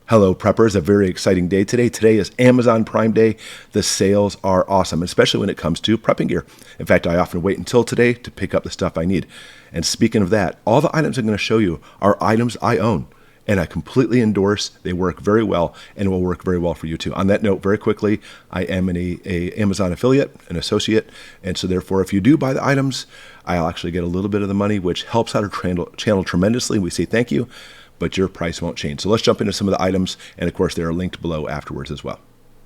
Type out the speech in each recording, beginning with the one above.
Hello preppers, a very exciting day today. Today is Amazon Prime Day. The sales are awesome, especially when it comes to prepping gear. In fact, I often wait until today to pick up the stuff I need. And speaking of that, all the items I'm going to show you are items I own and I completely endorse. They work very well and will work very well for you too. On that note, very quickly, I am an Amazon affiliate, an associate, and so therefore if you do buy the items, I'll actually get a little bit of the money, which helps out our channel tremendously. We say thank you, but your price won't change. So let's jump into some of the items, and of course they are linked below afterwards as well.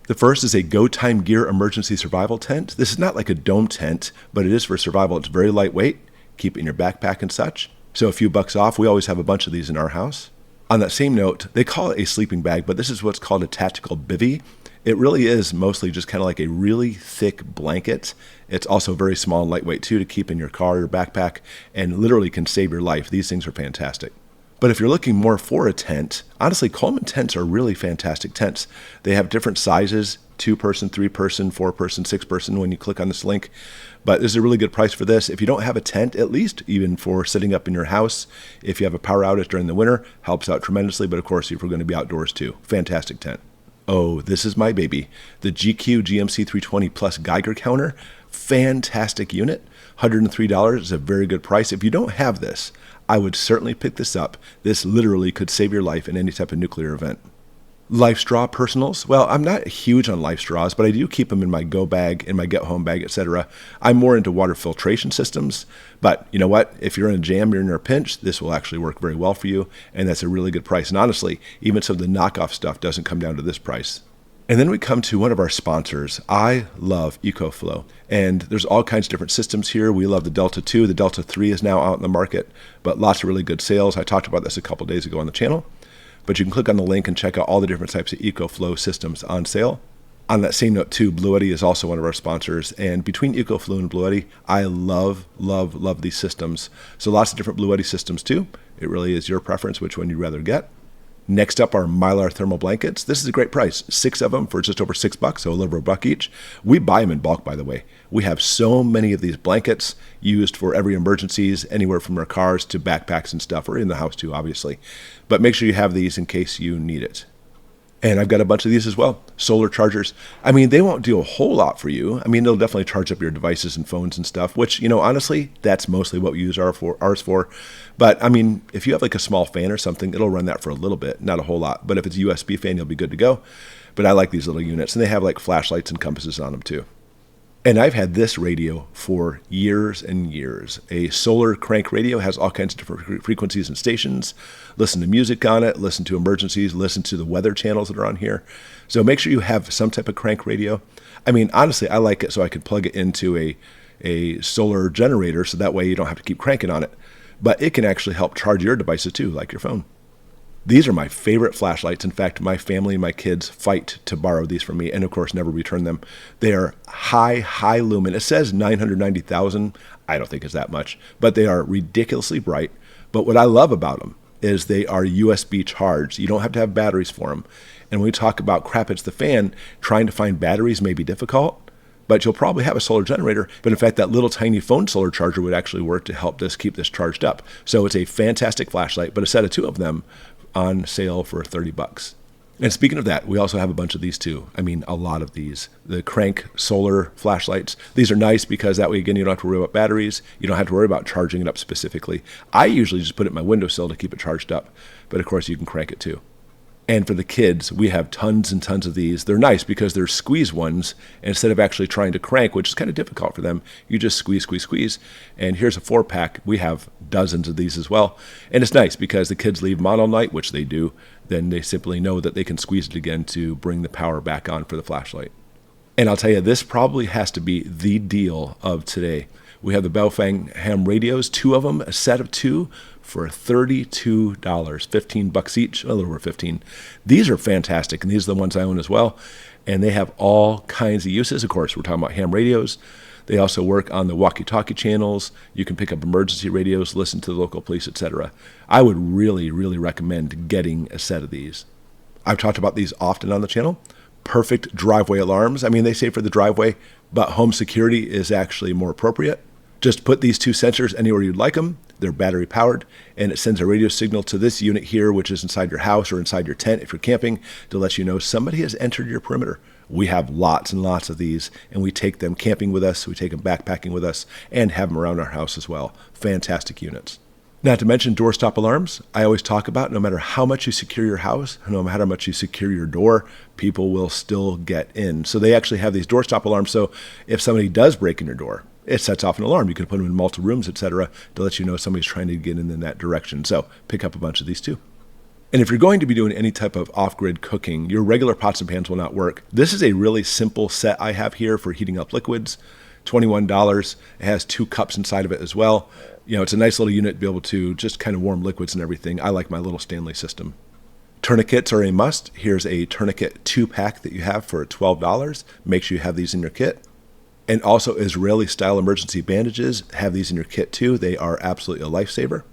The first is a Go Time Gear Emergency Survival Tent. This is not like a dome tent, but it is for survival. It's very lightweight, keep it in your backpack and such. So a few bucks off, we always have a bunch of these in our house. On that same note, they call it a sleeping bag, but this is what's called a tactical bivy. It really is mostly just kind of like a really thick blanket. It's also very small and lightweight too to keep in your car or your backpack, and literally can save your life. These things are fantastic. But if you're looking more for a tent, honestly, Coleman tents are really fantastic tents. They have different sizes, 2-person, 3-person, 4-person, 6-person when you click on this link. But this is a really good price for this. If you don't have a tent, at least even for sitting up in your house, if you have a power outage during the winter, helps out tremendously. But of course, if we're going to be outdoors too, fantastic tent. Oh, this is my baby. The GQ GMC 320 Plus Geiger Counter. Fantastic unit. $103 is a very good price. If you don't have this, I would certainly pick this up. This literally could save your life in any type of nuclear event. LifeStraw personals. Well, I'm not huge on LifeStraws, but I do keep them in my go bag, in my get home bag, etc. I'm more into water filtration systems, but you know what? If you're in a jam, you're in a pinch, this will actually work very well for you, and that's a really good price. And honestly, even some of the knockoff stuff doesn't come down to this price. And then we come to one of our sponsors. I love EcoFlow, and there's all kinds of different systems here. We love the Delta 2. The Delta 3 is now out in the market, but lots of really good sales. I talked about this a couple days ago on the channel, but you can click on the link and check out all the different types of EcoFlow systems on sale. On that same note too, Bluetti is also one of our sponsors, and between EcoFlow and Bluetti, I love these systems. So lots of different Bluetti systems too. It really is your preference which one you'd rather get. Next up are Mylar thermal blankets. This is a great price. 6 of them for just over $6, so a little over $1 each. We buy them in bulk, by the way. We have so many of these blankets used for every emergencies, anywhere from our cars to backpacks and stuff, or in the house too, obviously. But make sure you have these in case you need it. And I've got a bunch of these as well. Solar chargers. I mean, they won't do a whole lot for you. I mean, they'll definitely charge up your devices and phones and stuff, which, you know, honestly, that's mostly what we use ours for. But I mean, if you have like a small fan or something, it'll run that for a little bit, not a whole lot. But if it's a USB fan, you'll be good to go. But I like these little units, and they have like flashlights and compasses on them too. And I've had this radio for years and years. A solar crank radio, has all kinds of different frequencies and stations. Listen to music on it, listen to emergencies, listen to the weather channels that are on here. So make sure you have some type of crank radio. I mean, honestly, I like it so I can plug it into a solar generator, so that way you don't have to keep cranking on it. But it can actually help charge your devices too, like your phone. These are my favorite flashlights. In fact, my family and my kids fight to borrow these from me and, of course, never return them. They are high lumen. It says 990,000. I don't think it's that much, but they are ridiculously bright. But what I love about them is they are USB charged. You don't have to have batteries for them. And when we talk about crap, it's the fan, trying to find batteries may be difficult, but you'll probably have a solar generator. But in fact, that little tiny phone solar charger would actually work to help this keep this charged up. So it's a fantastic flashlight, but a set of 2 of them on sale for $30. And speaking of that, we also have a bunch of these too. I mean, a lot of these. The crank solar flashlights. These are nice because that way, again, you don't have to worry about batteries. You don't have to worry about charging it up specifically. I usually just put it in my windowsill to keep it charged up. But of course, you can crank it too. And for the kids, we have tons and tons of these. They're nice because they're squeeze ones. And instead of actually trying to crank, which is kind of difficult for them, you just squeeze. And here's a 4-pack. We have dozens of these as well. And it's nice because the kids leave them on all night, which they do. Then they simply know that they can squeeze it again to bring the power back on for the flashlight. And I'll tell you, this probably has to be the deal of today. We have the Baofeng ham radios, 2 of them, a set of 2 for $32, $15 each, a little over 15. These are fantastic, and these are the ones I own as well. And they have all kinds of uses. Of course, we're talking about ham radios. They also work on the walkie-talkie channels. You can pick up emergency radios, listen to the local police, etc. I would really recommend getting a set of these. I've talked about these often on the channel. Perfect driveway alarms. I mean, they say for the driveway, but home security is actually more appropriate. Just put these two sensors anywhere you'd like them. They're battery powered, and it sends a radio signal to this unit here, which is inside your house or inside your tent if you're camping, to let you know somebody has entered your perimeter. We have lots and lots of these, and we take them camping with us, we take them backpacking with us, and have them around our house as well. Fantastic units. Not to mention doorstop alarms. I always talk about no matter how much you secure your house, no matter how much you secure your door, people will still get in. So they actually have these doorstop alarms. So if somebody does break in your door, it sets off an alarm. You can put them in multiple rooms, etc., to let you know somebody's trying to get in that direction. So pick up a bunch of these too. And if you're going to be doing any type of off-grid cooking, your regular pots and pans will not work. This is a really simple set I have here for heating up liquids. $21. It has 2 cups inside of it as well. You know, it's a nice little unit to be able to just kind of warm liquids and everything. I like my little Stanley system. Tourniquets are a must. Here's a tourniquet 2-pack that you have for $12. Make sure you have these in your kit. And also Israeli-style emergency bandages. Have these in your kit too. They are absolutely a lifesaver.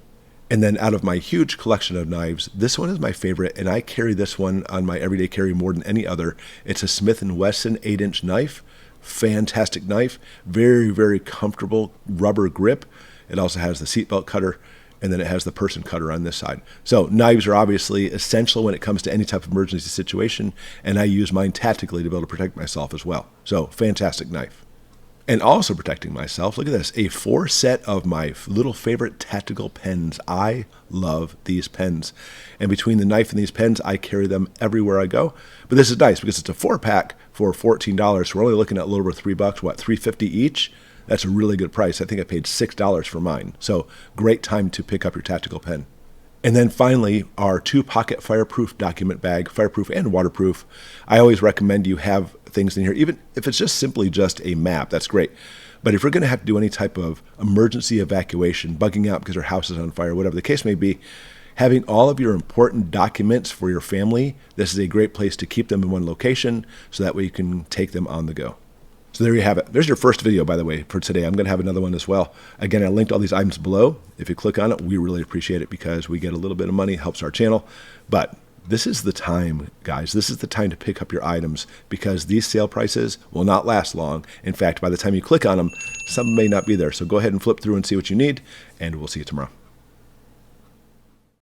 And then out of my huge collection of knives, this one is my favorite, and I carry this one on my everyday carry more than any other. It's a Smith & Wesson 8-inch knife. Fantastic knife. Very, very comfortable rubber grip. It also has the seatbelt cutter, and then it has the person cutter on this side. So knives are obviously essential when it comes to any type of emergency situation, and I use mine tactically to be able to protect myself as well. So fantastic knife. And also protecting myself, look at this, a 4 set of my little favorite tactical pens. I love these pens. And between the knife and these pens, I carry them everywhere I go. But this is nice because it's a 4-pack for $14. So we're only looking at a little over $3, what, $3.50 each? That's a really good price. I think I paid $6 for mine. So great time to pick up your tactical pen. And then finally, our 2-pocket Fireproof document bag, fireproof and waterproof. I always recommend you have things in here, even if it's just simply just a map, that's great. But if you're going to have to do any type of emergency evacuation, bugging out because your house is on fire, whatever the case may be, having all of your important documents for your family, this is a great place to keep them in one location so that way you can take them on the go. So there you have it. There's your first video, by the way, for today. I'm going to have another one as well. Again, I linked all these items below. If you click on it, we really appreciate it because we get a little bit of money, helps our channel. But this is the time, guys. This is the time to pick up your items because these sale prices will not last long. In fact, by the time you click on them, some may not be there. So go ahead and flip through and see what you need, and we'll see you tomorrow.